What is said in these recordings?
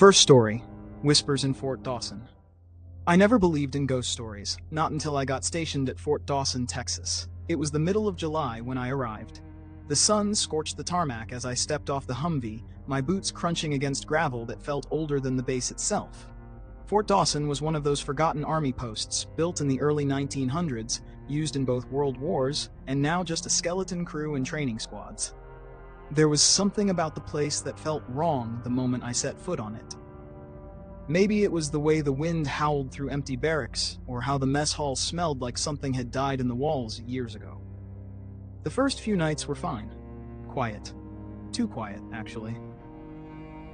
First story, Whispers in Fort Dawson. I never believed in ghost stories, not until I got stationed at Fort Dawson, Texas. It was the middle of July when I arrived. The sun scorched the tarmac as I stepped off the Humvee, my boots crunching against gravel that felt older than the base itself. Fort Dawson was one of those forgotten army posts, built in the early 1900s, used in both world wars, and now just a skeleton crew and training squads. There was something about the place that felt wrong the moment I set foot on it. Maybe it was the way the wind howled through empty barracks, or how the mess hall smelled like something had died in the walls years ago. The first few nights were fine. Quiet. Too quiet, actually.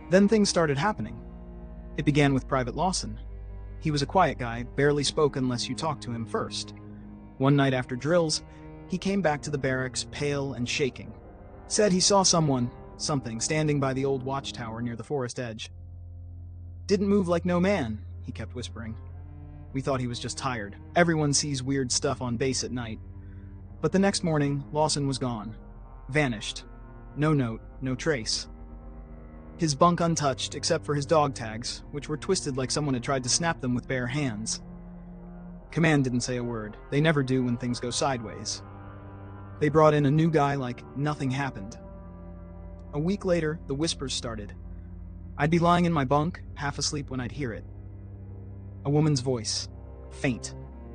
Then things started happening. It began with Private Lawson. He was a quiet guy, barely spoke unless you talked to him first. One night after drills, he came back to the barracks, pale and shaking. Said he saw something, standing by the old watchtower near the forest edge. Didn't move like no man, he kept whispering. We thought he was just tired. Everyone sees weird stuff on base at night. But the next morning, Lawson was gone. Vanished. No note, no trace. His bunk untouched, except for his dog tags, which were twisted like someone had tried to snap them with bare hands. Command didn't say a word. They never do when things go sideways. They brought in a new guy like nothing happened. A week later, the whispers started. I'd be lying in my bunk, half asleep when I'd hear it. A woman's voice, faint,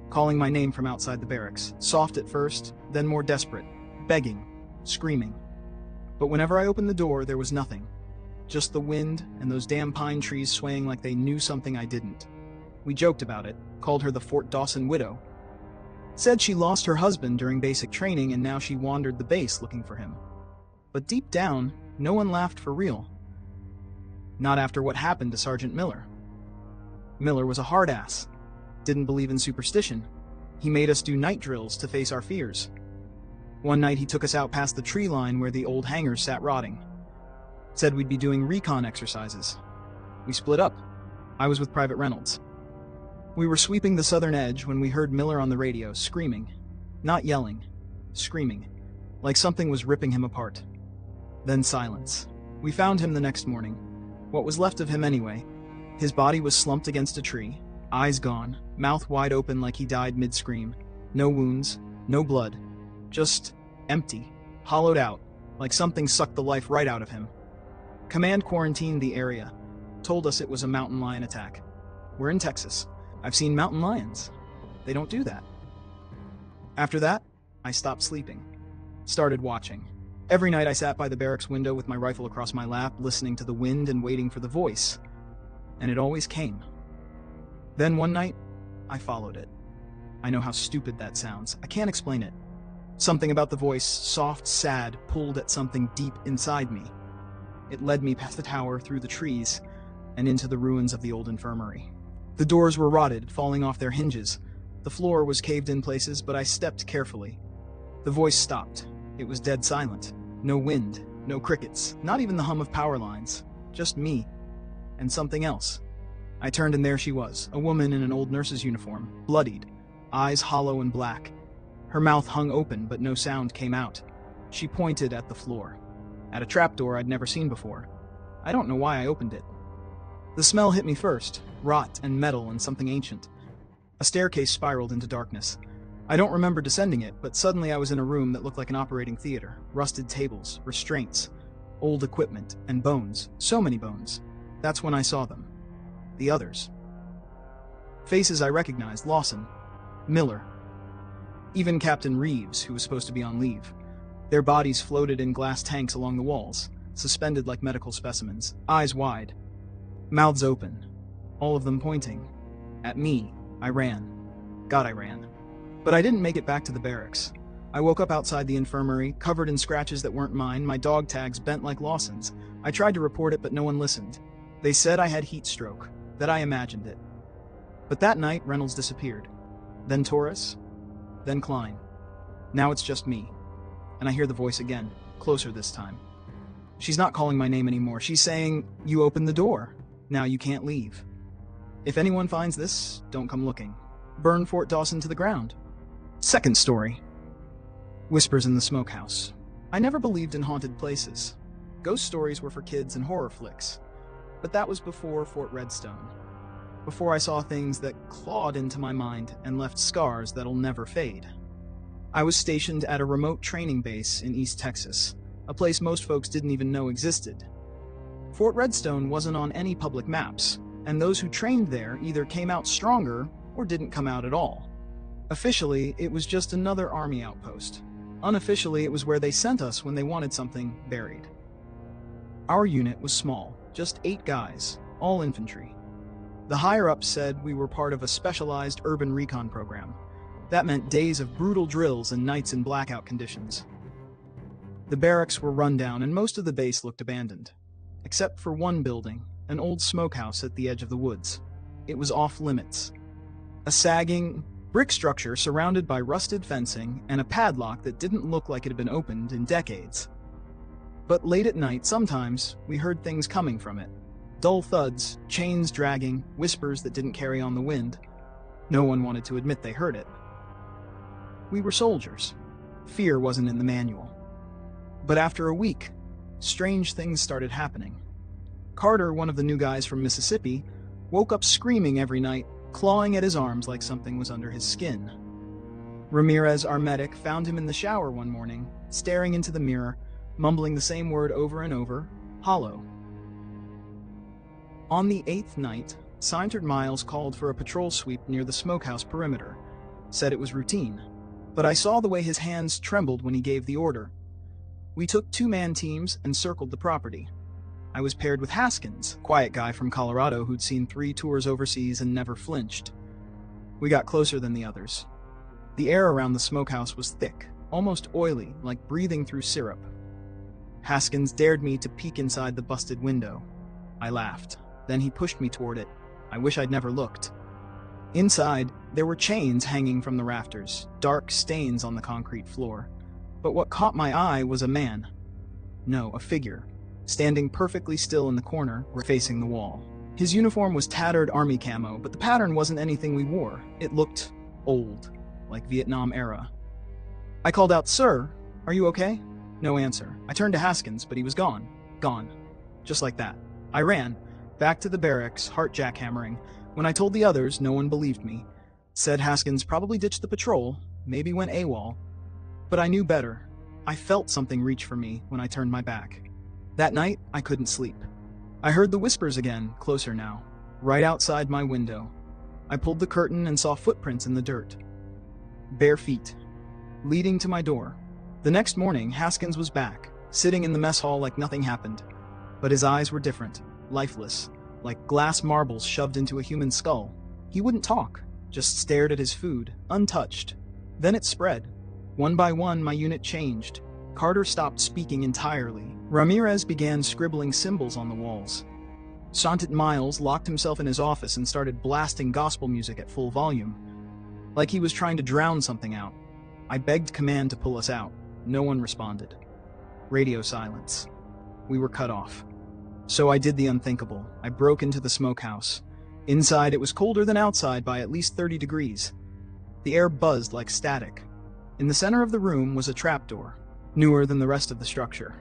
calling my name from outside the barracks, soft at first, then more desperate, begging, screaming. But whenever I opened the door, there was nothing. Just the wind and those damn pine trees swaying like they knew something I didn't. We joked about it, called her the Fort Dawson widow. Said she lost her husband during basic training and now she wandered the base looking for him. But deep down, no one laughed for real. Not after what happened to Sergeant Miller. Miller was a hard ass. Didn't believe in superstition. He made us do night drills to face our fears. One night he took us out past the tree line where the old hangars sat rotting. Said we'd be doing recon exercises. We split up. I was with Private Reynolds. We were sweeping the southern edge when we heard Miller on the radio, screaming. Not yelling. Screaming. Like something was ripping him apart. Then silence. We found him the next morning. What was left of him anyway. His body was slumped against a tree, eyes gone, mouth wide open like he died mid-scream. No wounds, no blood. Just empty, hollowed out, like something sucked the life right out of him. Command quarantined the area. Told us it was a mountain lion attack. We're in Texas. I've seen mountain lions. They don't do that. After that, I stopped sleeping. Started watching. Every night I sat by the barracks window with my rifle across my lap, listening to the wind and waiting for the voice. And it always came. Then one night, I followed it. I know how stupid that sounds. I can't explain it. Something about the voice, soft, sad, pulled at something deep inside me. It led me past the tower, through the trees, and into the ruins of the old infirmary. The doors were rotted, falling off their hinges. The floor was caved in places, but I stepped carefully. The voice stopped. It was dead silent. No wind, no crickets, not even the hum of power lines. Just me. And something else. I turned and there she was, a woman in an old nurse's uniform, bloodied, eyes hollow and black. Her mouth hung open, but no sound came out. She pointed at the floor. At a trapdoor I'd never seen before. I don't know why I opened it. The smell hit me first, rot and metal and something ancient. A staircase spiraled into darkness. I don't remember descending it, but suddenly I was in a room that looked like an operating theater. Rusted tables, restraints, old equipment, and bones. So many bones. That's when I saw them. The others. Faces I recognized: Lawson, Miller, even Captain Reeves, who was supposed to be on leave. Their bodies floated in glass tanks along the walls, suspended like medical specimens, eyes wide. Mouths open, all of them pointing. At me, I ran. God, I ran. But I didn't make it back to the barracks. I woke up outside the infirmary, covered in scratches that weren't mine, my dog tags bent like Lawson's. I tried to report it, but no one listened. They said I had heat stroke, that I imagined it. But that night, Reynolds disappeared. Then Torres, then Klein. Now it's just me. And I hear the voice again, closer this time. She's not calling my name anymore. She's saying, "You opened the door. Now you can't leave. If anyone finds this, don't come looking. Burn Fort Dawson to the ground." Second story. Whispers in the Smokehouse. I never believed in haunted places. Ghost stories were for kids and horror flicks. But that was before Fort Redstone. Before I saw things that clawed into my mind and left scars that'll never fade. I was stationed at a remote training base in East Texas, a place most folks didn't even know existed. Fort Redstone wasn't on any public maps, and those who trained there either came out stronger or didn't come out at all. Officially, it was just another army outpost. Unofficially, it was where they sent us when they wanted something buried. Our unit was small, just 8 guys, all infantry. The higher-ups said we were part of a specialized urban recon program. That meant days of brutal drills and nights in blackout conditions. The barracks were run down and most of the base looked abandoned. Except for one building, an old smokehouse at the edge of the woods. It was off-limits. A sagging, brick structure surrounded by rusted fencing and a padlock that didn't look like it had been opened in decades. But late at night, sometimes, we heard things coming from it. Dull thuds, chains dragging, whispers that didn't carry on the wind. No one wanted to admit they heard it. We were soldiers. Fear wasn't in the manual. But after a week, strange things started happening. Carter, one of the new guys from Mississippi, woke up screaming every night, clawing at his arms like something was under his skin. Ramirez, our medic, found him in the shower one morning, staring into the mirror, mumbling the same word over and over, hollow. On the 8th night, Sergeant Miles called for a patrol sweep near the smokehouse perimeter, said it was routine, but I saw the way his hands trembled when he gave the order. We took 2-man teams and circled the property. I was paired with Haskins, quiet guy from Colorado who'd seen 3 tours overseas and never flinched. We got closer than the others. The air around the smokehouse was thick, almost oily, like breathing through syrup. Haskins dared me to peek inside the busted window. I laughed. Then he pushed me toward it. I wish I'd never looked. Inside, there were chains hanging from the rafters, dark stains on the concrete floor. But what caught my eye was a man. No, a figure, standing perfectly still in the corner, facing the wall. His uniform was tattered army camo, but the pattern wasn't anything we wore. It looked old, like Vietnam era. I called out, "Sir, are you okay?" No answer. I turned to Haskins, but he was gone. Gone. Just like that. I ran, back to the barracks, heart jackhammering. When I told the others, no one believed me. Said Haskins probably ditched the patrol, maybe went AWOL. But I knew better. I felt something reach for me when I turned my back. That night, I couldn't sleep. I heard the whispers again, closer now, right outside my window. I pulled the curtain and saw footprints in the dirt. Bare feet, leading to my door. The next morning, Haskins was back, sitting in the mess hall like nothing happened. But his eyes were different, lifeless, like glass marbles shoved into a human skull. He wouldn't talk, just stared at his food, untouched. Then it spread. One by one, my unit changed. Carter stopped speaking entirely. Ramirez began scribbling symbols on the walls. Sergeant Miles locked himself in his office and started blasting gospel music at full volume, like he was trying to drown something out. I begged command to pull us out. No one responded. Radio silence. We were cut off. So I did the unthinkable. I broke into the smokehouse. Inside, it was colder than outside by at least 30 degrees. The air buzzed like static. In the center of the room was a trapdoor, newer than the rest of the structure.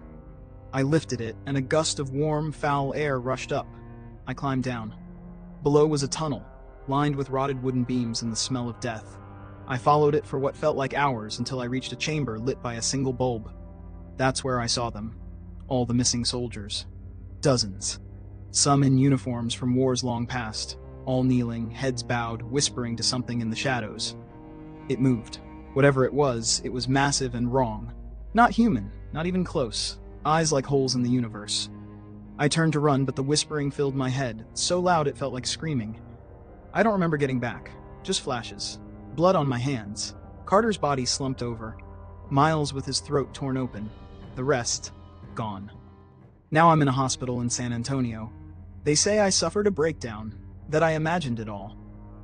I lifted it, and a gust of warm, foul air rushed up. I climbed down. Below was a tunnel, lined with rotted wooden beams and the smell of death. I followed it for what felt like hours until I reached a chamber lit by a single bulb. That's where I saw them. All the missing soldiers. Dozens. Some in uniforms from wars long past, all kneeling, heads bowed, whispering to something in the shadows. It moved. Whatever it was massive and wrong. Not human, not even close. Eyes like holes in the universe. I turned to run, but the whispering filled my head, so loud it felt like screaming. I don't remember getting back. Just flashes. Blood on my hands. Carter's body slumped over. Miles with his throat torn open. The rest, gone. Now I'm in a hospital in San Antonio. They say I suffered a breakdown, that I imagined it all.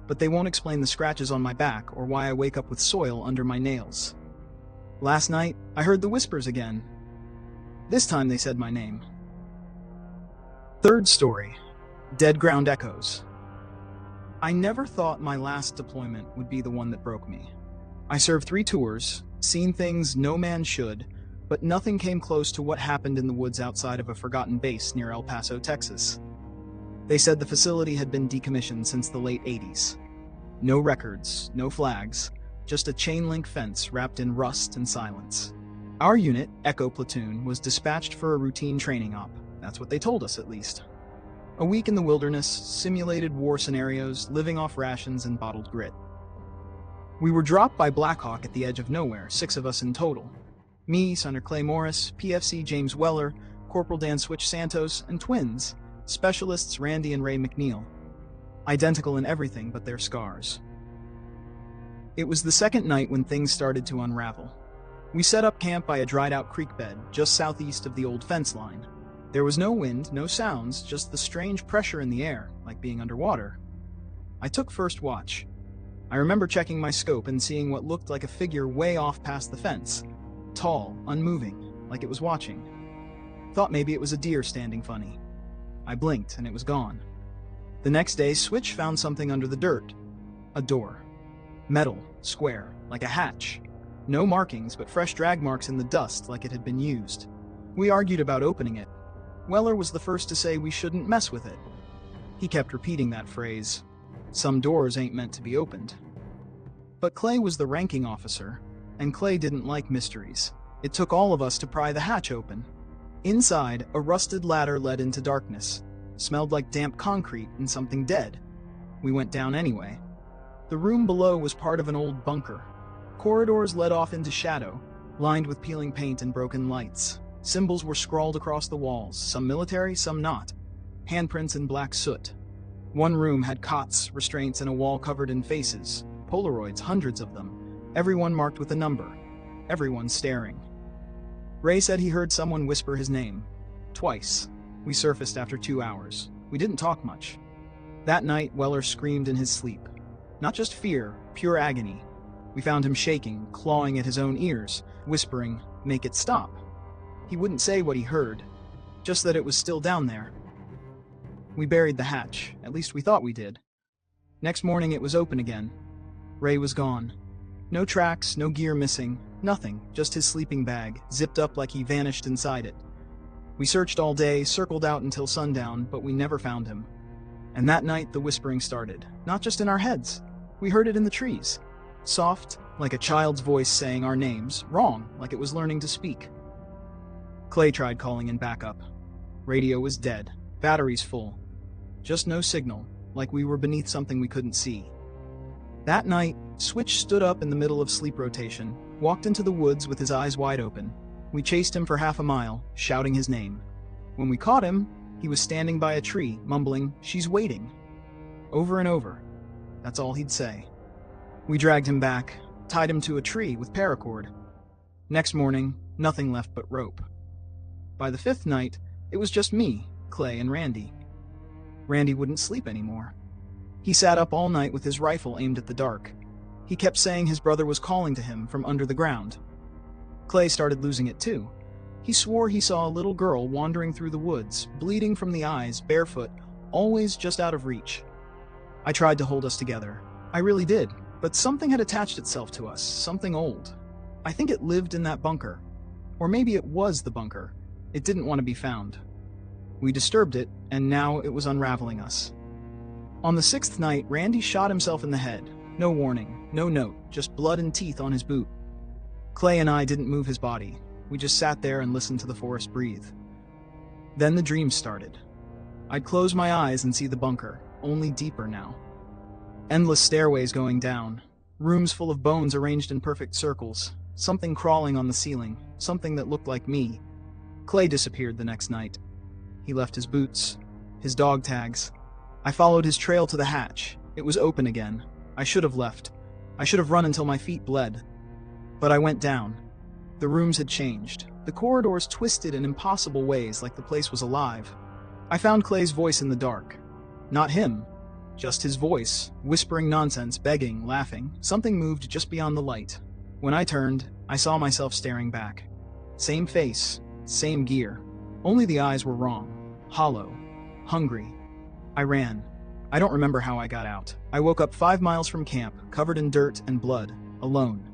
But they won't explain the scratches on my back or why I wake up with soil under my nails. Last night, I heard the whispers again. This time they said my name. Third story. Dead Ground Echoes. I never thought my last deployment would be the one that broke me. I served 3 tours, seen things no man should, but nothing came close to what happened in the woods outside of a forgotten base near El Paso, Texas. They said the facility had been decommissioned since the late 80s. No records, no flags, just a chain-link fence wrapped in rust and silence. Our unit, Echo Platoon, was dispatched for a routine training op. That's what they told us, at least. A week in the wilderness, simulated war scenarios, living off rations and bottled grit. We were dropped by Blackhawk at the edge of nowhere, 6 of us in total. Me, Senator Clay Morris, PFC James Weller, Corporal Dan Switch Santos, and twins, specialists Randy and Ray McNeil. Identical in everything but their scars. It was the second night when things started to unravel. We set up camp by a dried-out creek bed, just southeast of the old fence line. There was no wind, no sounds, just the strange pressure in the air, like being underwater. I took first watch. I remember checking my scope and seeing what looked like a figure way off past the fence. Tall, unmoving, like it was watching. Thought maybe it was a deer standing funny. I blinked and it was gone. The next day, Switch found something under the dirt. A door. Metal, square, like a hatch. No markings, but fresh drag marks in the dust like it had been used. We argued about opening it. Weller was the first to say we shouldn't mess with it. He kept repeating that phrase. Some doors ain't meant to be opened. But Clay was the ranking officer, and Clay didn't like mysteries. It took all of us to pry the hatch open. Inside, a rusted ladder led into darkness. Smelled like damp concrete and something dead. We went down anyway. The room below was part of an old bunker. Corridors led off into shadow, lined with peeling paint and broken lights. Symbols were scrawled across the walls, some military, some not. Handprints in black soot. One room had cots, restraints, and a wall covered in faces. Polaroids, hundreds of them. Everyone marked with a number. Everyone staring. Ray said he heard someone whisper his name. Twice. We surfaced after 2 hours. We didn't talk much. That night, Weller screamed in his sleep. Not just fear, pure agony. We found him shaking, clawing at his own ears, whispering, "Make it stop." He wouldn't say what he heard, just that it was still down there. We buried the hatch, at least we thought we did. Next morning it was open again. Ray was gone. No tracks, no gear missing, nothing, just his sleeping bag, zipped up like he vanished inside it. We searched all day, circled out until sundown, but we never found him. And that night the whispering started, not just in our heads. We heard it in the trees. Soft, like a child's voice saying our names, wrong, like it was learning to speak. Clay tried calling in backup. Radio was dead, batteries full. Just no signal, like we were beneath something we couldn't see. That night, Switch stood up in the middle of sleep rotation, walked into the woods with his eyes wide open. We chased him for half a mile, shouting his name. When we caught him, he was standing by a tree, mumbling, "She's waiting." Over and over. That's all he'd say. We dragged him back, tied him to a tree with paracord. Next morning, nothing left but rope. By the 5th night, it was just me, Clay, and Randy. Randy wouldn't sleep anymore. He sat up all night with his rifle aimed at the dark. He kept saying his brother was calling to him from under the ground. Clay started losing it too. He swore he saw a little girl wandering through the woods, bleeding from the eyes, barefoot, always just out of reach. I tried to hold us together. I really did, but something had attached itself to us, something old. I think it lived in that bunker. Or maybe it was the bunker. It didn't want to be found. We disturbed it, and now it was unraveling us. On the 6th night, Randy shot himself in the head. No warning, no note, just blood and teeth on his boot. Clay and I didn't move his body. We just sat there and listened to the forest breathe. Then the dreams started. I'd close my eyes and see the bunker, only deeper now. Endless stairways going down, rooms full of bones arranged in perfect circles, something crawling on the ceiling, something that looked like me. Clay disappeared the next night. He left his boots, his dog tags. I followed his trail to the hatch. It was open again. I should have left. I should have run until my feet bled. But I went down. The rooms had changed. The corridors twisted in impossible ways like the place was alive. I found Clay's voice in the dark. Not him. Just his voice, whispering nonsense, begging, laughing. Something moved just beyond the light. When I turned, I saw myself staring back. Same face, same gear. Only the eyes were wrong. Hollow. Hungry. I ran. I don't remember how I got out. I woke up 5 miles from camp, covered in dirt and blood, alone.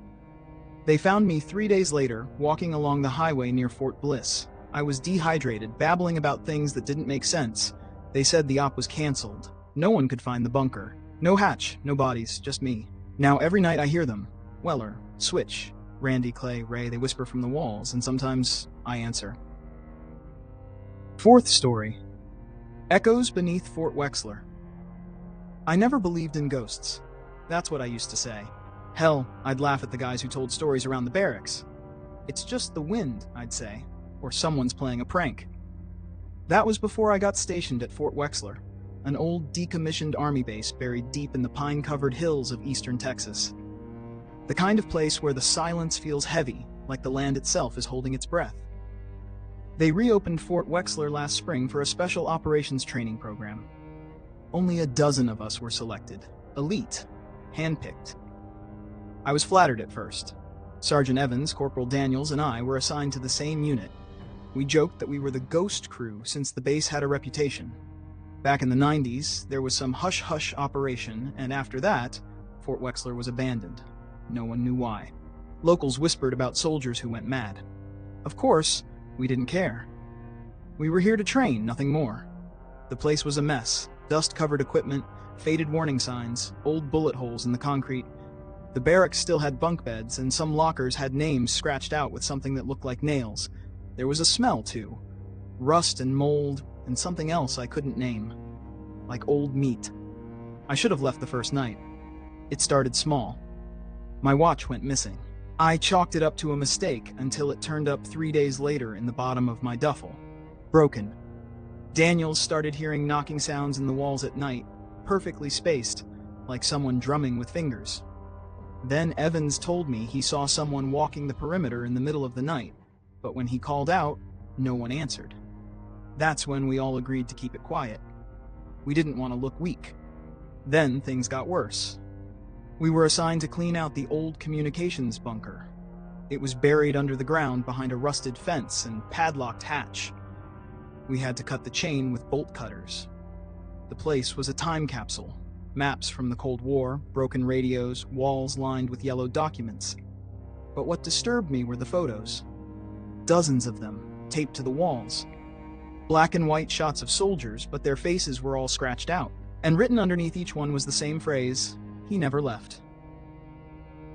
They found me 3 days later, walking along the highway near Fort Bliss. I was dehydrated, babbling about things that didn't make sense, They said the op was cancelled. No one could find the bunker. No hatch, no bodies, just me. Now every night I hear them. Weller, Switch, Randy, Clay, Ray, they whisper from the walls, and sometimes I answer. Fourth story. Echoes beneath Fort Wexler. I never believed in ghosts. That's what I used to say. Hell, I'd laugh at the guys who told stories around the barracks. It's just the wind, I'd say, or someone's playing a prank. That was before I got stationed at Fort Wexler, an old decommissioned army base buried deep in the pine-covered hills of eastern Texas. The kind of place where the silence feels heavy, like the land itself is holding its breath. They reopened Fort Wexler last spring for a special operations training program. Only a dozen of us were selected. Elite. Handpicked. I was flattered at first. Sergeant Evans, Corporal Daniels, and I were assigned to the same unit. We joked that we were the ghost crew since the base had a reputation. Back in the 90s, there was some hush-hush operation, and after that, Fort Wexler was abandoned. No one knew why. Locals whispered about soldiers who went mad. Of course, we didn't care. We were here to train, nothing more. The place was a mess. Dust-covered equipment, faded warning signs, old bullet holes in the concrete. The barracks still had bunk beds, and some lockers had names scratched out with something that looked like nails. There was a smell, too. Rust and mold, and something else I couldn't name. Like old meat. I should have left the first night. It started small. My watch went missing. I chalked it up to a mistake until it turned up 3 days later in the bottom of my duffel. Broken. Daniels started hearing knocking sounds in the walls at night, perfectly spaced, like someone drumming with fingers. Then Evans told me he saw someone walking the perimeter in the middle of the night, but when he called out, no one answered. That's when we all agreed to keep it quiet. We didn't want to look weak. Then things got worse. We were assigned to clean out the old communications bunker. It was buried under the ground behind a rusted fence and padlocked hatch. We had to cut the chain with bolt cutters. The place was a time capsule. Maps from the Cold War, broken radios, walls lined with yellow documents. But what disturbed me were the photos. Dozens of them, taped to the walls. Black and white shots of soldiers, but their faces were all scratched out. And written underneath each one was the same phrase, "He never left."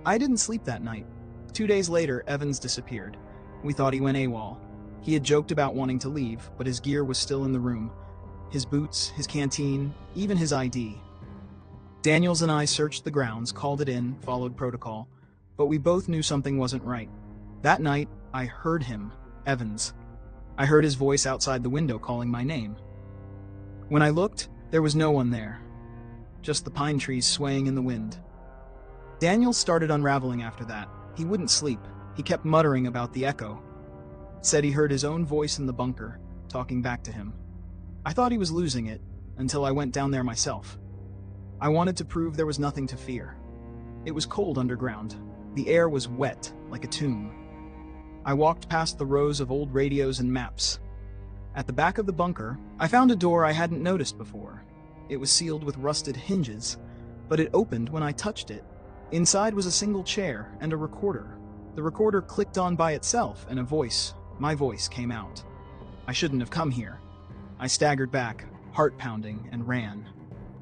I didn't sleep that night. 2 days later, Evans disappeared. We thought he went AWOL. He had joked about wanting to leave, but his gear was still in the room. His boots, his canteen, even his ID. Daniels and I searched the grounds, called it in, followed protocol, but we both knew something wasn't right. That night, I heard him, Evans. I heard his voice outside the window calling my name. When I looked, there was no one there. Just the pine trees swaying in the wind. Daniels started unraveling after that. He wouldn't sleep. He kept muttering about the echo. Said he heard his own voice in the bunker, talking back to him. I thought he was losing it, until I went down there myself. I wanted to prove there was nothing to fear. It was cold underground. The air was wet, like a tomb. I walked past the rows of old radios and maps. At the back of the bunker, I found a door I hadn't noticed before. It was sealed with rusted hinges, but it opened when I touched it. Inside was a single chair and a recorder. The recorder clicked on by itself, and a voice, my voice, came out. I shouldn't have come here. I staggered back, heart pounding, and ran.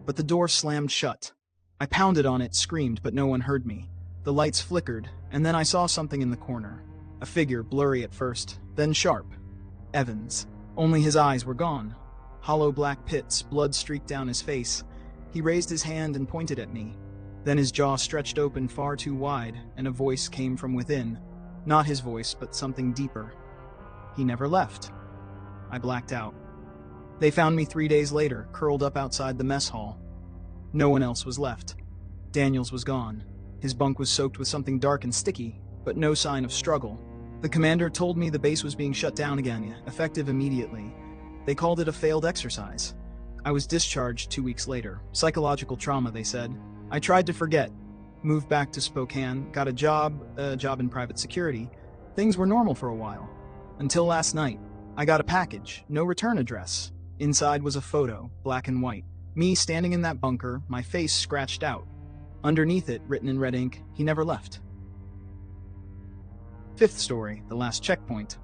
But the door slammed shut. I pounded on it, screamed, but no one heard me. The lights flickered, and then I saw something in the corner. A figure, blurry at first, then sharp. Evans. Only his eyes were gone. Hollow black pits, blood streaked down his face. He raised his hand and pointed at me. Then his jaw stretched open far too wide, and a voice came from within. Not his voice, but something deeper. He never left. I blacked out. They found me 3 days later, curled up outside the mess hall. No one else was left. Daniels was gone. His bunk was soaked with something dark and sticky, but no sign of struggle. The commander told me the base was being shut down again, effective immediately. They called it a failed exercise. I was discharged 2 weeks later. Psychological trauma, they said. I tried to forget. Moved back to Spokane, got a job in private security. Things were normal for a while. Until last night. I got a package, no return address. Inside was a photo, black and white. Me standing in that bunker, my face scratched out. Underneath it, written in red ink, "He never left." Fifth story, the last checkpoint.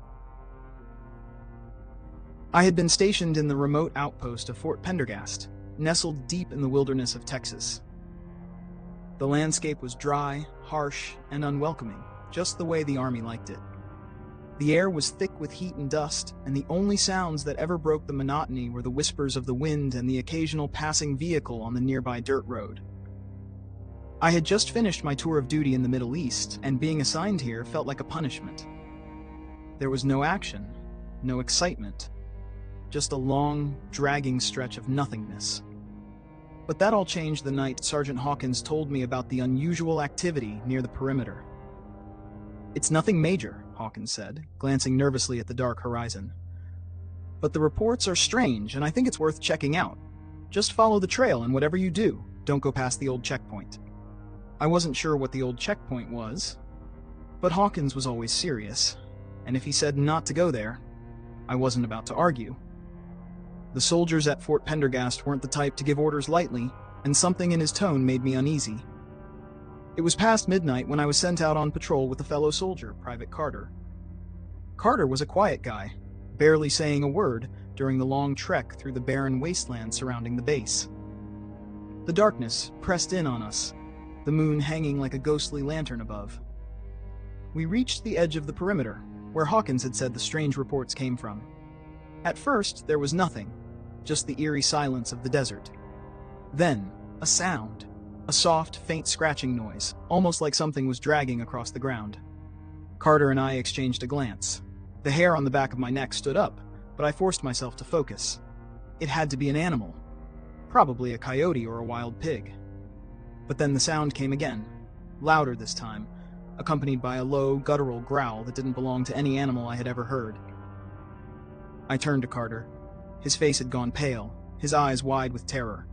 I had been stationed in the remote outpost of Fort Pendergast, nestled deep in the wilderness of Texas. The landscape was dry, harsh, and unwelcoming, just the way the Army liked it. The air was thick with heat and dust, and the only sounds that ever broke the monotony were the whispers of the wind and the occasional passing vehicle on the nearby dirt road. I had just finished my tour of duty in the Middle East, and being assigned here felt like a punishment. There was no action, no excitement, just a long, dragging stretch of nothingness. But that all changed the night Sergeant Hawkins told me about the unusual activity near the perimeter. "It's nothing major," Hawkins said, glancing nervously at the dark horizon. "But the reports are strange, and I think it's worth checking out. Just follow the trail, and whatever you do, don't go past the old checkpoint." I wasn't sure what the old checkpoint was, but Hawkins was always serious, and if he said not to go there, I wasn't about to argue. The soldiers at Fort Pendergast weren't the type to give orders lightly, and something in his tone made me uneasy. It was past midnight when I was sent out on patrol with a fellow soldier, Private Carter. Carter was a quiet guy, barely saying a word during the long trek through the barren wasteland surrounding the base. The darkness pressed in on us, the moon hanging like a ghostly lantern above. We reached the edge of the perimeter, where Hawkins had said the strange reports came from. At first, there was nothing, just the eerie silence of the desert. Then, a sound, a soft, faint scratching noise, almost like something was dragging across the ground. Carter and I exchanged a glance. The hair on the back of my neck stood up, but I forced myself to focus. It had to be an animal, probably a coyote or a wild pig. But then the sound came again, louder this time, accompanied by a low, guttural growl that didn't belong to any animal I had ever heard. I turned to Carter. His face had gone pale, his eyes wide with terror.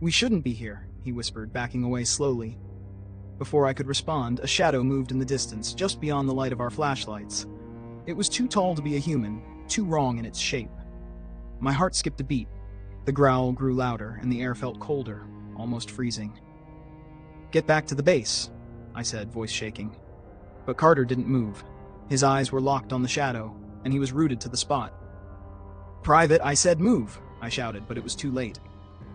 "We shouldn't be here," he whispered, backing away slowly. Before I could respond, a shadow moved in the distance, just beyond the light of our flashlights. It was too tall to be a human, too wrong in its shape. My heart skipped a beat. The growl grew louder, and the air felt colder, almost freezing. "Get back to the base," I said, voice shaking. But Carter didn't move. His eyes were locked on the shadow, and he was rooted to the spot. "Private, I said move," I shouted, but it was too late.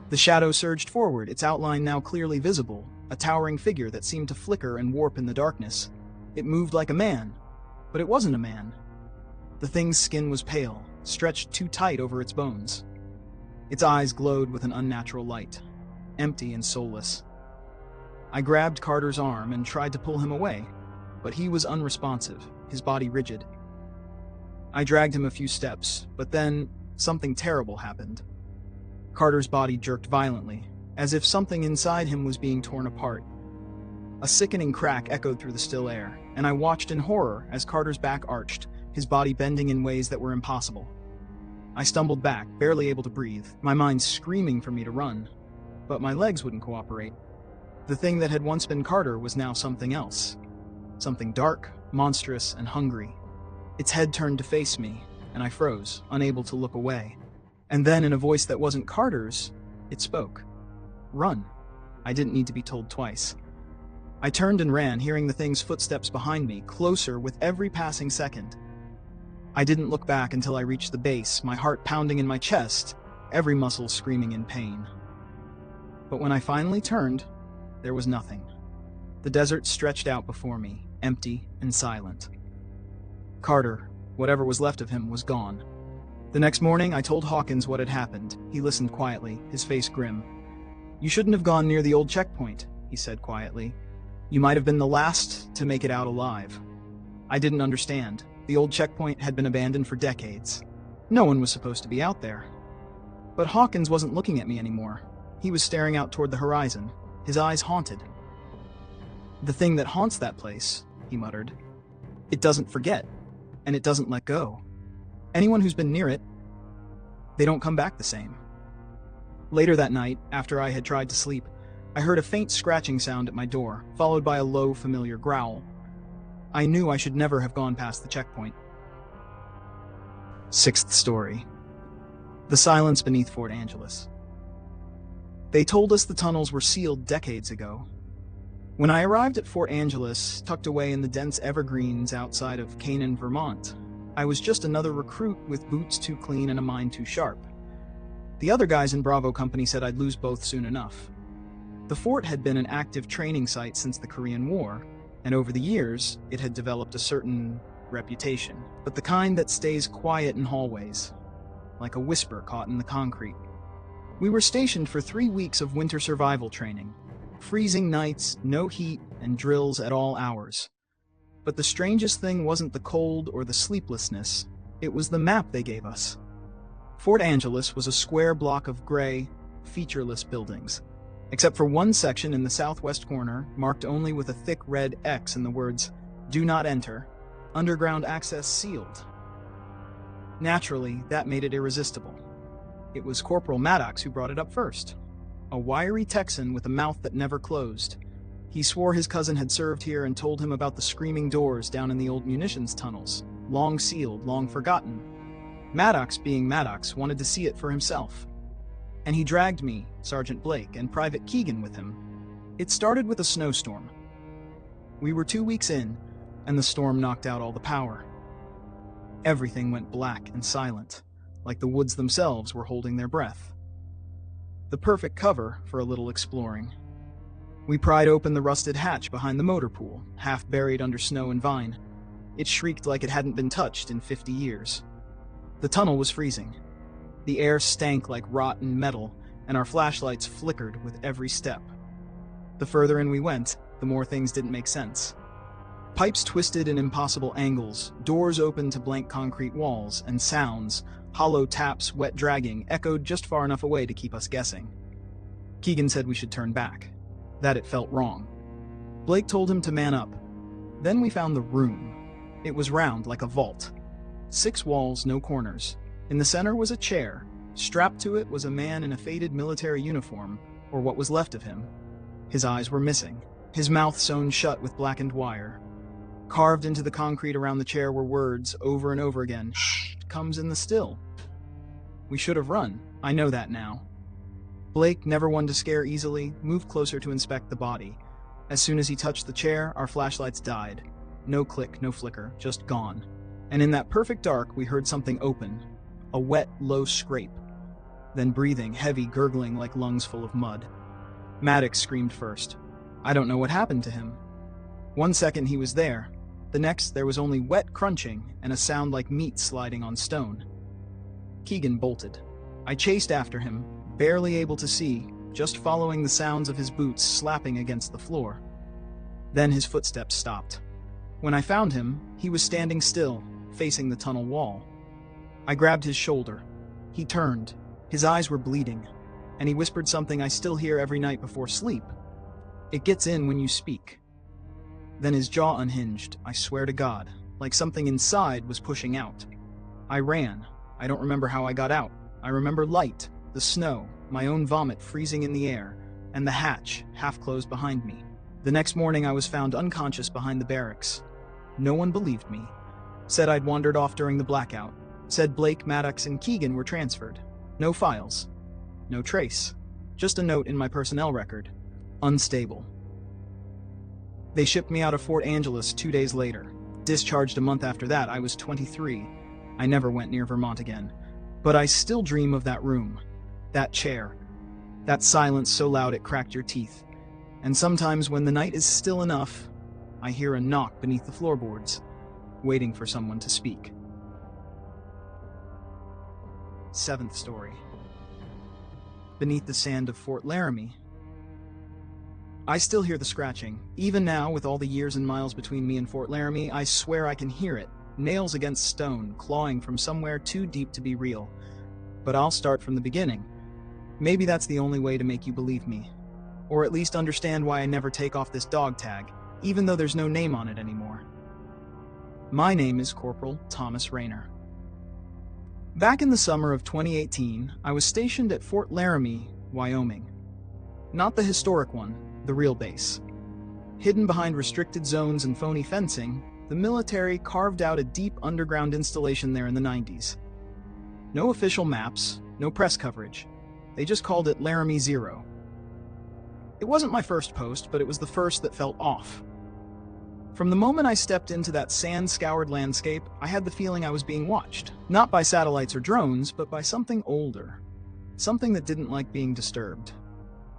The shadow surged forward, its outline now clearly visible, a towering figure that seemed to flicker and warp in the darkness. It moved like a man, but it wasn't a man. The thing's skin was pale, stretched too tight over its bones. Its eyes glowed with an unnatural light, empty and soulless. I grabbed Carter's arm and tried to pull him away, but he was unresponsive, his body rigid. I dragged him a few steps, but then something terrible happened. Carter's body jerked violently, as if something inside him was being torn apart. A sickening crack echoed through the still air, and I watched in horror as Carter's back arched, his body bending in ways that were impossible. I stumbled back, barely able to breathe, my mind screaming for me to run, but my legs wouldn't cooperate. The thing that had once been Carter was now something else. Something dark, monstrous, and hungry. Its head turned to face me, and I froze, unable to look away. And then, in a voice that wasn't Carter's, it spoke. "Run." I didn't need to be told twice. I turned and ran, hearing the thing's footsteps behind me, closer with every passing second. I didn't look back until I reached the base, my heart pounding in my chest, every muscle screaming in pain. But when I finally turned, there was nothing. The desert stretched out before me, empty and silent. Carter, whatever was left of him, was gone. The next morning, I told Hawkins what had happened. He listened quietly, his face grim. "You shouldn't have gone near the old checkpoint," he said quietly. "You might have been the last to make it out alive." I didn't understand. The old checkpoint had been abandoned for decades. No one was supposed to be out there. But Hawkins wasn't looking at me anymore. He was staring out toward the horizon, his eyes haunted. "The thing that haunts that place," he muttered, "it doesn't forget, and it doesn't let go. Anyone who's been near it, they don't come back the same." Later that night, after I had tried to sleep, I heard a faint scratching sound at my door, followed by a low, familiar growl. I knew I should never have gone past the checkpoint. Sixth story. The silence beneath Fort Angeles. They told us the tunnels were sealed decades ago. When I arrived at Fort Angeles, tucked away in the dense evergreens outside of Canaan, Vermont, I was just another recruit with boots too clean and a mind too sharp. The other guys in Bravo Company said I'd lose both soon enough. The fort had been an active training site since the Korean War, and over the years, it had developed a certain reputation, but the kind that stays quiet in hallways, like a whisper caught in the concrete. We were stationed for 3 weeks of winter survival training. Freezing nights, no heat, and drills at all hours. But the strangest thing wasn't the cold or the sleeplessness, it was the map they gave us. Fort Angeles was a square block of gray, featureless buildings, except for one section in the southwest corner, marked only with a thick red X and the words, "Do not enter, underground access sealed." Naturally, that made it irresistible. It was Corporal Maddox who brought it up first. A wiry Texan with a mouth that never closed. He swore his cousin had served here and told him about the screaming doors down in the old munitions tunnels, long sealed, long forgotten. Maddox, being Maddox, wanted to see it for himself. And he dragged me, Sergeant Blake, and Private Keegan with him. It started with a snowstorm. We were 2 weeks in, and the storm knocked out all the power. Everything went black and silent, like the woods themselves were holding their breath. The perfect cover for a little exploring. We pried open the rusted hatch behind the motor pool, half buried under snow and vine. It shrieked like it hadn't been touched in 50 years. The tunnel was freezing. The air stank like rotten metal, and our flashlights flickered with every step. The further in we went, the more things didn't make sense. Pipes twisted in impossible angles, doors opened to blank concrete walls, and sounds, hollow taps, wet dragging, echoed just far enough away to keep us guessing. Keegan said we should turn back, that it felt wrong. Blake told him to man up. Then we found the room. It was round like a vault. 6 walls, no corners. In the center was a chair. Strapped to it was a man in a faded military uniform, or what was left of him. His eyes were missing, his mouth sewn shut with blackened wire. Carved into the concrete around the chair were words over and over again. "Shh, comes in the still." We should have run, I know that now. Blake, never one to scare easily, moved closer to inspect the body. As soon as he touched the chair, our flashlights died. No click, no flicker, just gone. And in that perfect dark, we heard something open. A wet, low scrape. Then breathing, heavy, gurgling like lungs full of mud. Maddox screamed first. I don't know what happened to him. 1 second he was there. The next there was only wet crunching and a sound like meat sliding on stone. Keegan bolted. I chased after him, barely able to see, just following the sounds of his boots slapping against the floor. Then his footsteps stopped. When I found him, he was standing still, facing the tunnel wall. I grabbed his shoulder. He turned. His eyes were bleeding, and he whispered something I still hear every night before sleep. It gets in when you speak. Then his jaw unhinged, I swear to God, like something inside was pushing out. I ran. I don't remember how I got out. I remember light, the snow, my own vomit freezing in the air, and the hatch, half closed behind me. The next morning I was found unconscious behind the barracks. No one believed me. Said I'd wandered off during the blackout. Said Blake, Maddox, and Keegan were transferred. No files. No trace. Just a note in my personnel record. Unstable. They shipped me out of Fort Angeles 2 days later. Discharged a month after that, I was 23. I never went near Vermont again. But I still dream of that room. That chair. That silence so loud it cracked your teeth. And sometimes when the night is still enough, I hear a knock beneath the floorboards, waiting for someone to speak. 7th story. Beneath the sand of Fort Laramie. I still hear the scratching. Even now, with all the years and miles between me and Fort Laramie, I swear I can hear it. Nails against stone, clawing from somewhere too deep to be real. But I'll start from the beginning. Maybe that's the only way to make you believe me. Or at least understand why I never take off this dog tag, even though there's no name on it anymore. My name is Corporal Thomas Rayner. Back in the summer of 2018, I was stationed at Fort Laramie, Wyoming. Not the historic one, the real base. Hidden behind restricted zones and phony fencing, the military carved out a deep underground installation there in the 90s. No official maps, no press coverage. They just called it Laramie Zero. It wasn't my first post, but it was the first that felt off. From the moment I stepped into that sand-scoured landscape, I had the feeling I was being watched. Not by satellites or drones, but by something older. Something that didn't like being disturbed.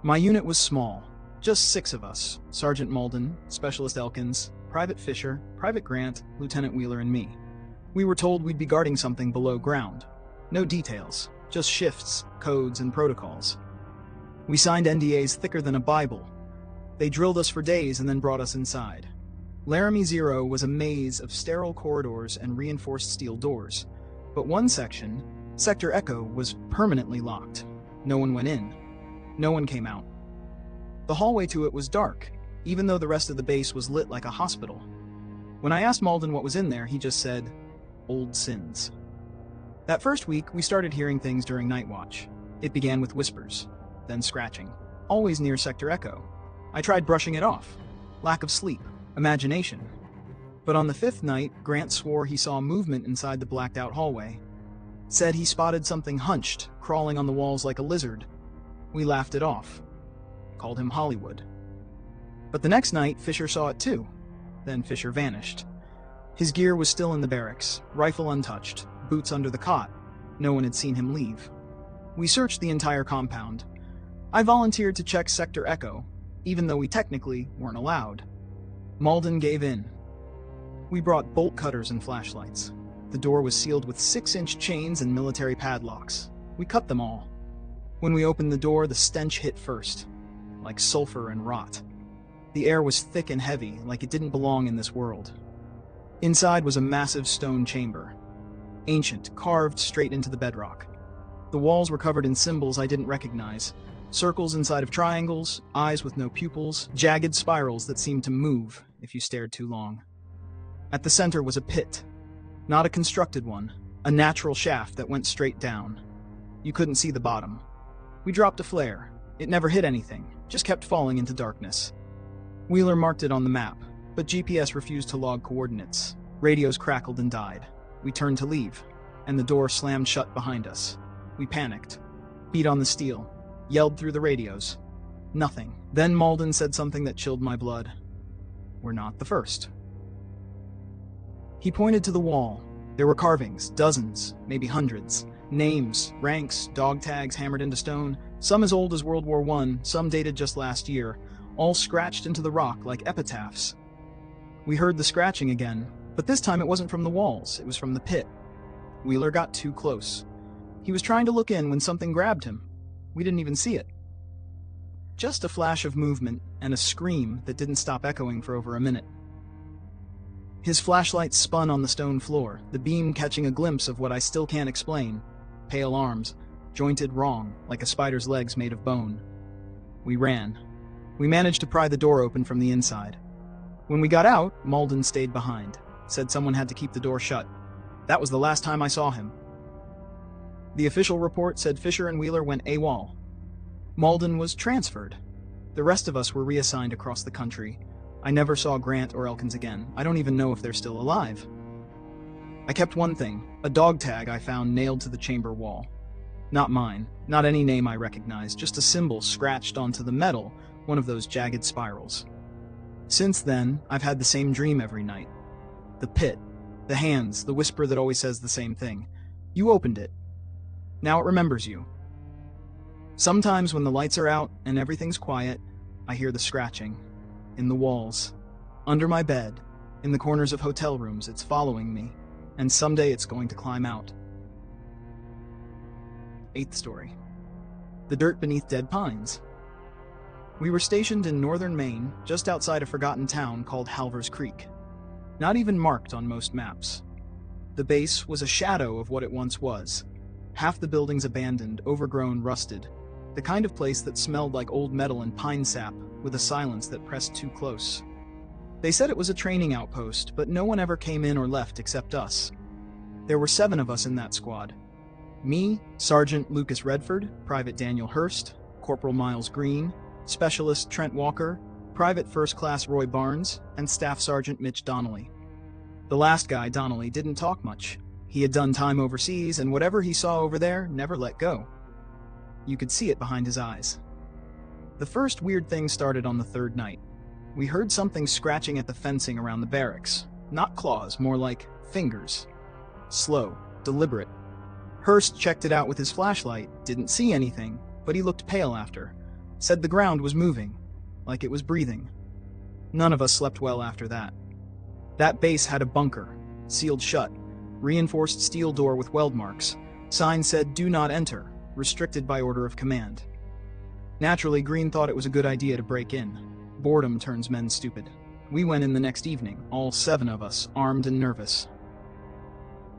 My unit was small. Just 6 of us. Sergeant Malden, Specialist Elkins, Private Fisher, Private Grant, Lieutenant Wheeler, and me. We were told we'd be guarding something below ground. No details, just shifts, codes, and protocols. We signed NDAs thicker than a Bible. They drilled us for days and then brought us inside. Laramie Zero was a maze of sterile corridors and reinforced steel doors. But one section, Sector Echo, was permanently locked. No one went in. No one came out. The hallway to it was dark, even though the rest of the base was lit like a hospital. When I asked Malden what was in there, he just said, "Old sins." That first week, we started hearing things during night watch. It began with whispers, then scratching, always near Sector Echo. I tried brushing it off. Lack of sleep, imagination. But on the 5th night, Grant swore he saw movement inside the blacked-out hallway. Said he spotted something hunched, crawling on the walls like a lizard. We laughed it off. Called him Hollywood. But the next night, Fisher saw it too. Then Fisher vanished. His gear was still in the barracks, rifle untouched, boots under the cot. No one had seen him leave. We searched the entire compound. I volunteered to check Sector Echo, even though we technically weren't allowed. Malden gave in. We brought bolt cutters and flashlights. The door was sealed with 6-inch chains and military padlocks. We cut them all. When we opened the door, the stench hit first, like sulfur and rot. The air was thick and heavy, like it didn't belong in this world. Inside was a massive stone chamber. Ancient, carved straight into the bedrock. The walls were covered in symbols I didn't recognize. Circles inside of triangles, eyes with no pupils, jagged spirals that seemed to move if you stared too long. At the center was a pit. Not a constructed one, a natural shaft that went straight down. You couldn't see the bottom. We dropped a flare. It never hit anything, just kept falling into darkness. Wheeler marked it on the map, but GPS refused to log coordinates. Radios crackled and died. We turned to leave, and the door slammed shut behind us. We panicked, beat on the steel, yelled through the radios. Nothing. Then Malden said something that chilled my blood. "We're not the first." He pointed to the wall. There were carvings, dozens, maybe hundreds. Names, ranks, dog tags hammered into stone, some as old as World War I, some dated just last year, all scratched into the rock like epitaphs. We heard the scratching again, but this time it wasn't from the walls, it was from the pit. Wheeler got too close. He was trying to look in when something grabbed him. We didn't even see it. Just a flash of movement and a scream that didn't stop echoing for over a minute. His flashlight spun on the stone floor, the beam catching a glimpse of what I still can't explain. Pale arms, jointed wrong, like a spider's legs made of bone. We ran. We managed to pry the door open from the inside. When we got out, Malden stayed behind, said someone had to keep the door shut. That was the last time I saw him. The official report said Fisher and Wheeler went AWOL. Malden was transferred. The rest of us were reassigned across the country. I never saw Grant or Elkins again. I don't even know if they're still alive. I kept one thing, a dog tag I found nailed to the chamber wall. Not mine, not any name I recognized, just a symbol scratched onto the metal, one of those jagged spirals. Since then, I've had the same dream every night. The pit, the hands, the whisper that always says the same thing. You opened it. Now it remembers you. Sometimes when the lights are out and everything's quiet, I hear the scratching. In the walls, under my bed, in the corners of hotel rooms, it's following me, and someday it's going to climb out. 8th story. The dirt beneath dead pines. We were stationed in northern Maine, just outside a forgotten town called Halvers Creek. Not even marked on most maps. The base was a shadow of what it once was. Half the buildings abandoned, overgrown, rusted. The kind of place that smelled like old metal and pine sap, with a silence that pressed too close. They said it was a training outpost, but no one ever came in or left except us. There were 7 of us in that squad. Me, Sergeant Lucas Redford, Private Daniel Hurst, Corporal Miles Green, Specialist Trent Walker, Private First Class Roy Barnes, and Staff Sergeant Mitch Donnelly. The last guy, Donnelly, didn't talk much. He had done time overseas, and whatever he saw over there never let go. You could see it behind his eyes. The first weird thing started on the 3rd night. We heard something scratching at the fencing around the barracks. Not claws, more like fingers. Slow, deliberate. Hurst checked it out with his flashlight, didn't see anything, but he looked pale after. Said the ground was moving, like it was breathing. None of us slept well after that. That base had a bunker, sealed shut, reinforced steel door with weld marks. Sign said, "Do not enter, restricted by order of command." Naturally, Green thought it was a good idea to break in. Boredom turns men stupid. We went in the next evening, all 7 of us, armed and nervous.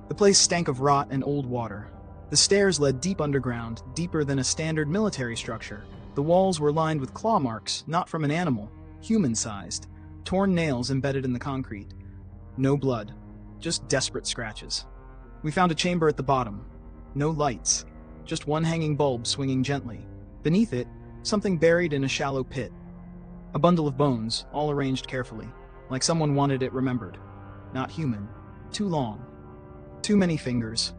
The place stank of rot and old water. The stairs led deep underground, deeper than a standard military structure. The walls were lined with claw marks, not from an animal, human-sized, torn nails embedded in the concrete. No blood, just desperate scratches. We found a chamber at the bottom. No lights, just one hanging bulb swinging gently. Beneath it, something buried in a shallow pit. A bundle of bones, all arranged carefully, like someone wanted it remembered. Not human. Too long. Too many fingers.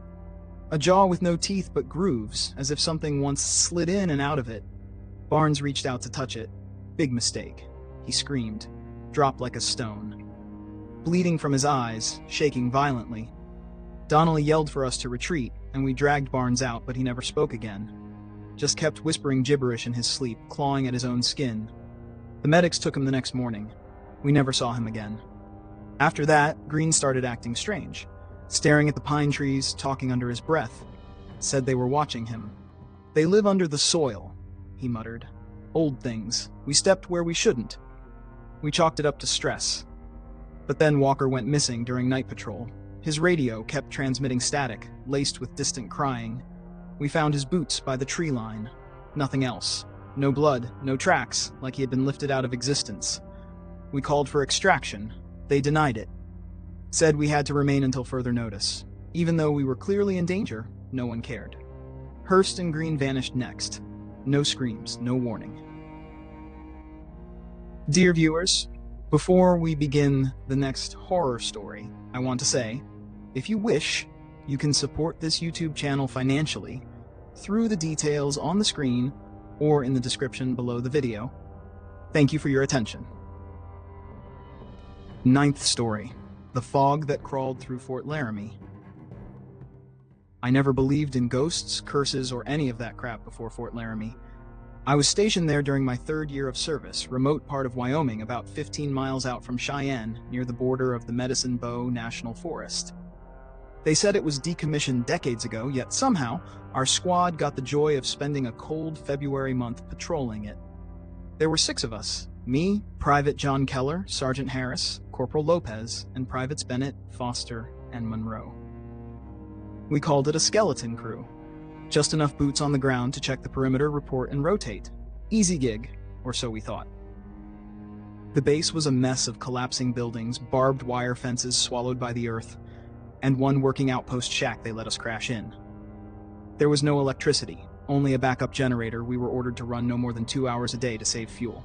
A jaw with no teeth but grooves, as if something once slid in and out of it. Barnes reached out to touch it. Big mistake. He screamed, dropped like a stone. Bleeding from his eyes, shaking violently. Donnelly yelled for us to retreat, and we dragged Barnes out, but he never spoke again. Just kept whispering gibberish in his sleep, clawing at his own skin. The medics took him the next morning. We never saw him again. After that, Green started acting strange. Staring at the pine trees, talking under his breath. Said they were watching him. "They live under the soil," he muttered. "Old things. We stepped where we shouldn't." We chalked it up to stress. But then Walker went missing during night patrol. His radio kept transmitting static, laced with distant crying. We found his boots by the tree line. Nothing else. No blood, no tracks, like he had been lifted out of existence. We called for extraction. They denied it. Said we had to remain until further notice. Even though we were clearly in danger, no one cared. Hurst and Green vanished next. No screams, no warning. Dear viewers, before we begin the next horror story, I want to say, if you wish, you can support this YouTube channel financially through the details on the screen or in the description below the video. Thank you for your attention. 9th story. The fog that crawled through Fort Laramie. I never believed in ghosts, curses, or any of that crap before Fort Laramie. I was stationed there during my 3rd year of service, remote part of Wyoming, about 15 miles out from Cheyenne, near the border of the Medicine Bow National Forest. They said it was decommissioned decades ago, yet somehow, our squad got the joy of spending a cold February month patrolling it. There were 6 of us. Me, Private John Keller, Sergeant Harris, Corporal Lopez, and Privates Bennett, Foster, and Monroe. We called it a skeleton crew. Just enough boots on the ground to check the perimeter, report, and rotate. Easy gig, or so we thought. The base was a mess of collapsing buildings, barbed wire fences swallowed by the earth, and one working outpost shack they let us crash in. There was no electricity, only a backup generator we were ordered to run no more than 2 hours a day to save fuel.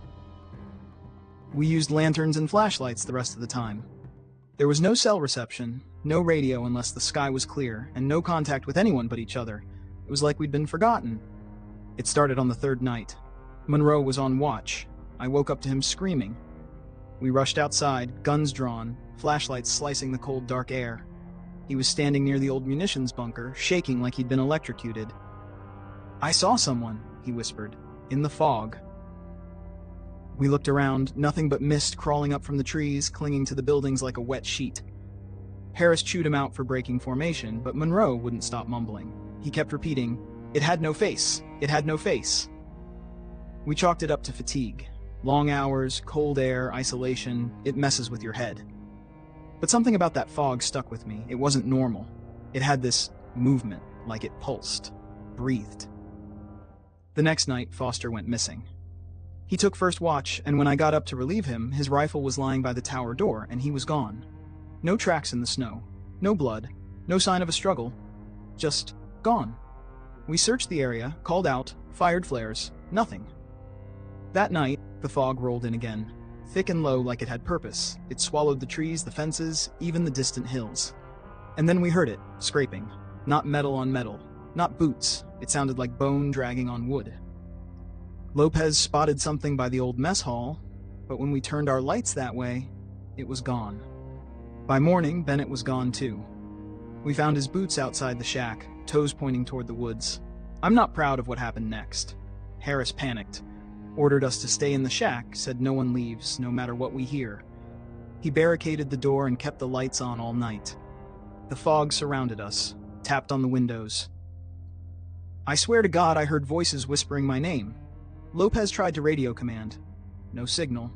We used lanterns and flashlights the rest of the time. There was no cell reception, no radio unless the sky was clear, and no contact with anyone but each other. It was like we'd been forgotten. It started on the 3rd night. Monroe was on watch. I woke up to him screaming. We rushed outside, guns drawn, flashlights slicing the cold, dark air. He was standing near the old munitions bunker, shaking like he'd been electrocuted. "I saw someone," he whispered, "in the fog." We looked around, nothing but mist crawling up from the trees, clinging to the buildings like a wet sheet. Harris chewed him out for breaking formation, but Monroe wouldn't stop mumbling. He kept repeating, "It had no face. It had no face." We chalked it up to fatigue. Long hours, cold air, isolation, it messes with your head. But something about that fog stuck with me. It wasn't normal. It had this movement, like it pulsed, breathed. The next night, Foster went missing. He took first watch, and when I got up to relieve him, his rifle was lying by the tower door, and he was gone. No tracks in the snow. No blood. No sign of a struggle. Just gone. We searched the area, called out, fired flares. Nothing. That night, the fog rolled in again. Thick and low like it had purpose. It swallowed the trees, the fences, even the distant hills. And then we heard it, scraping. Not metal on metal. Not boots. It sounded like bone dragging on wood. Lopez spotted something by the old mess hall. but when we turned our lights that way, it was gone. By morning, Bennett was gone too. We found his boots outside the shack, toes pointing toward the woods. I'm not proud of what happened next. Harris panicked, ordered us to stay in the shack, said no one leaves, no matter what we hear. He barricaded the door and kept the lights on all night. The fog surrounded us, tapped on the windows. I swear to God I heard voices whispering my name. Lopez tried to radio command. No signal.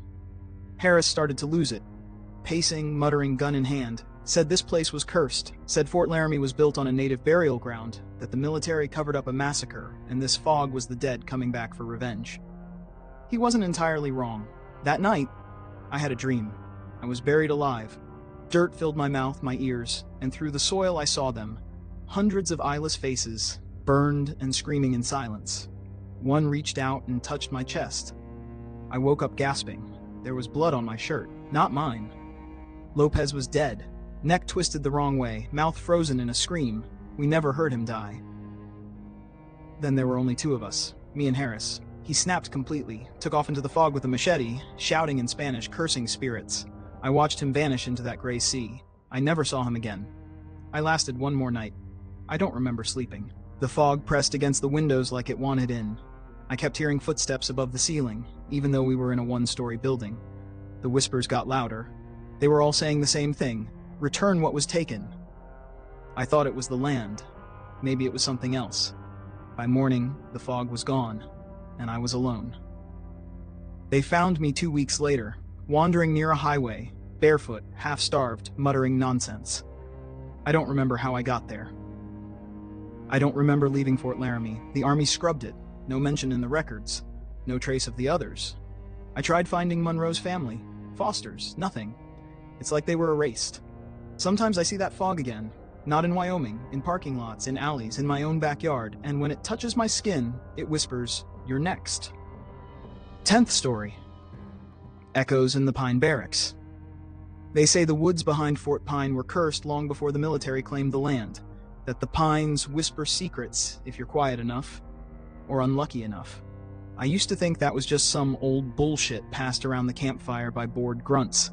Harris started to lose it. Pacing, muttering, gun in hand, said this place was cursed, said Fort Laramie was built on a native burial ground, that the military covered up a massacre, and this fog was the dead coming back for revenge. He wasn't entirely wrong. That night, I had a dream. I was buried alive. Dirt filled my mouth, my ears, and through the soil I saw them. Hundreds of eyeless faces, burned and screaming in silence. One reached out and touched my chest. I woke up gasping. There was blood on my shirt, not mine. Lopez was dead, neck twisted the wrong way, mouth frozen in a scream. We never heard him die. Then there were only two of us, me and Harris. He snapped completely, took off into the fog with a machete, shouting in Spanish, cursing spirits. I watched him vanish into that gray sea. I never saw him again. I lasted one more night. I don't remember sleeping. The fog pressed against the windows like it wanted in. I kept hearing footsteps above the ceiling, even though we were in a one-story building. The whispers got louder. They were all saying the same thing. Return what was taken. I thought it was the land. Maybe it was something else. By morning, the fog was gone, and I was alone. They found me 2 weeks later, wandering near a highway, barefoot, half-starved, muttering nonsense. I don't remember how I got there. I don't remember leaving Fort Laramie. The Army scrubbed it. No mention in the records. No trace of the others. I tried finding Monroe's family. Foster's. Nothing. It's like they were erased. Sometimes I see that fog again. Not in Wyoming, in parking lots, in alleys, in my own backyard, and when it touches my skin, it whispers, "You're next." 10th story. Echoes in the Pine Barracks. They say the woods behind Fort Pine were cursed long before the military claimed the land, that the pines whisper secrets if you're quiet enough, or unlucky enough. I used to think that was just some old bullshit passed around the campfire by bored grunts,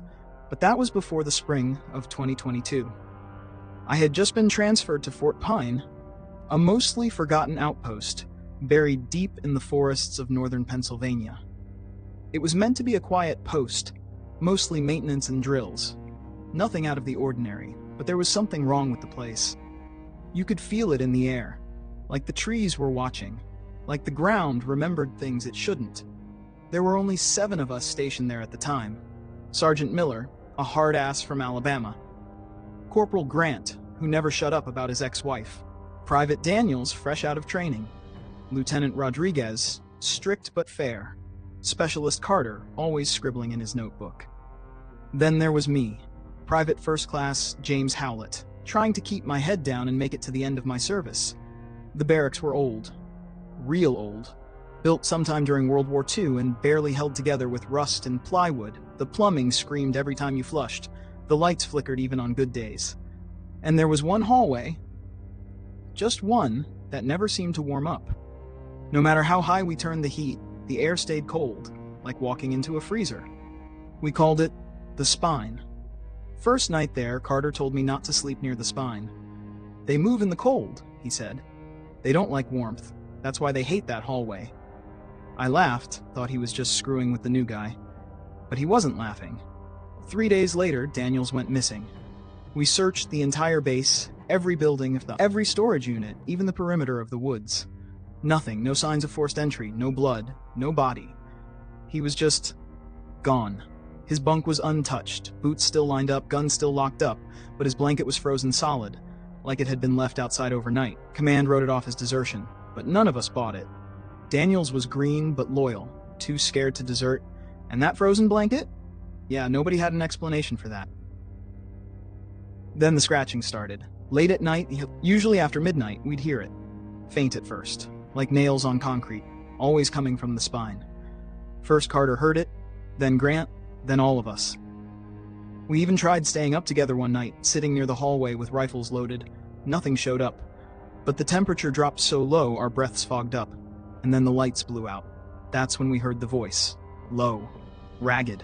but that was before the spring of 2022. I had just been transferred to Fort Pine, a mostly forgotten outpost, buried deep in the forests of northern Pennsylvania. It was meant to be a quiet post, mostly maintenance and drills. Nothing out of the ordinary, but there was something wrong with the place. You could feel it in the air, like the trees were watching, like the ground remembered things it shouldn't. There were only 7 of us stationed there at the time. Sergeant Miller, a hard ass from Alabama. Corporal Grant, who never shut up about his ex-wife. Private Daniels, fresh out of training. Lieutenant Rodriguez, strict but fair. Specialist Carter, always scribbling in his notebook. Then there was me, Private First Class James Howlett, trying to keep my head down and make it to the end of my service. The barracks were old. Real old. Built sometime during World War II and barely held together with rust and plywood. The plumbing screamed every time you flushed. The lights flickered even on good days. And there was one hallway, just one, that never seemed to warm up. No matter how high we turned the heat, the air stayed cold, like walking into a freezer. We called it the spine. First night there, Carter told me not to sleep near the spine. They move in the cold, he said. They don't like warmth. That's why they hate that hallway. I laughed, thought he was just screwing with the new guy. But he wasn't laughing. 3 days later, Daniels went missing. We searched the entire base, every building, every storage unit, even the perimeter of the woods. Nothing, no signs of forced entry, no blood, no body. He was just gone. His bunk was untouched, boots still lined up, gun still locked up, but his blanket was frozen solid, like it had been left outside overnight. Command wrote it off as desertion, but none of us bought it. Daniels was green but loyal, too scared to desert, and that frozen blanket? Yeah, nobody had an explanation for that. Then the scratching started. Late at night, usually after midnight, we'd hear it. Faint at first, like nails on concrete, always coming from the spine. First Carter heard it, then Grant, then all of us. We even tried staying up together one night, sitting near the hallway with rifles loaded. Nothing showed up. But the temperature dropped so low our breaths fogged up, and then the lights blew out. That's when we heard the voice. Low. ragged,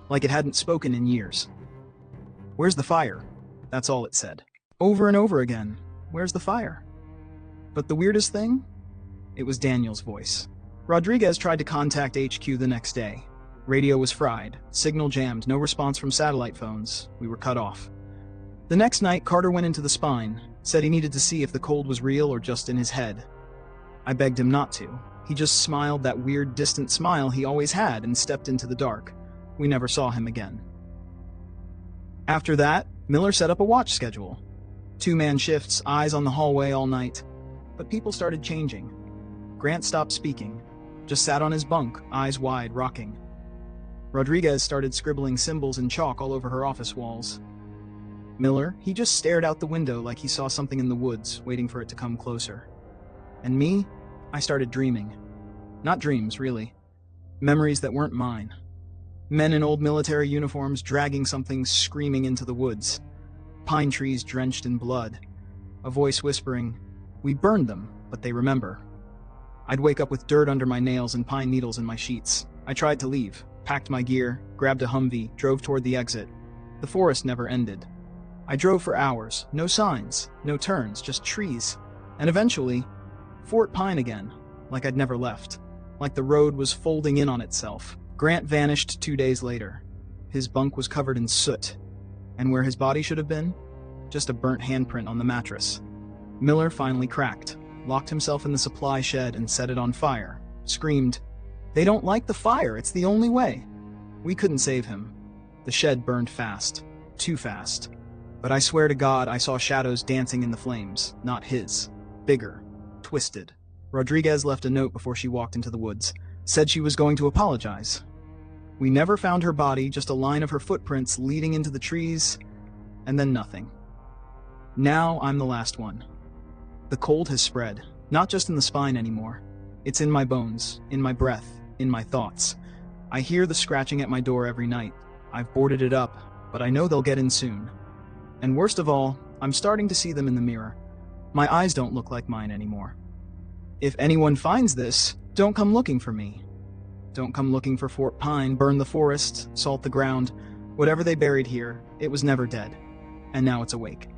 like it hadn't spoken in years. "Where's the fire?" That's all it said. Over and over again, "Where's the fire?" But the weirdest thing? It was Daniel's voice. Rodriguez tried to contact HQ the next day. Radio was fried, signal jammed, no response from satellite phones. We were cut off. The next night, Carter went into the spine, said he needed to see if the cold was real or just in his head. I begged him not to. He just smiled that weird, distant smile he always had and stepped into the dark. We never saw him again. After that, Miller set up a watch schedule. 2-man shifts, eyes on the hallway all night. But people started changing. Grant stopped speaking, just sat on his bunk, eyes wide, rocking. Rodriguez started scribbling symbols in chalk all over her office walls. Miller, he just stared out the window like he saw something in the woods, waiting for it to come closer. And me, I started dreaming. Not dreams, really. Memories that weren't mine. Men in old military uniforms dragging something screaming into the woods. Pine trees drenched in blood. A voice whispering, "We burned them, but they remember." I'd wake up with dirt under my nails and pine needles in my sheets. I tried to leave, packed my gear, grabbed a Humvee, drove toward the exit. The forest never ended. I drove for hours, no signs, no turns, just trees. And eventually, Fort Pine again, like I'd never left. Like the road was folding in on itself. Grant vanished 2 days later. His bunk was covered in soot. And where his body should have been? Just a burnt handprint on the mattress. Miller finally cracked, locked himself in the supply shed and set it on fire. Screamed, "They don't like the fire, it's the only way." We couldn't save him. The shed burned fast. Too fast. But I swear to God I saw shadows dancing in the flames, not his. Bigger. Twisted. Rodriguez left a note before she walked into the woods. Said she was going to apologize. We never found her body, just a line of her footprints leading into the trees, and then nothing. Now I'm the last one. The cold has spread, not just in the spine anymore. It's in my bones, in my breath, in my thoughts. I hear the scratching at my door every night. I've boarded it up, but I know they'll get in soon. And worst of all, I'm starting to see them in the mirror. My eyes don't look like mine anymore. If anyone finds this, don't come looking for me. Don't come looking for Fort Pine, burn the forest, salt the ground. Whatever they buried here, it was never dead. And now it's awake.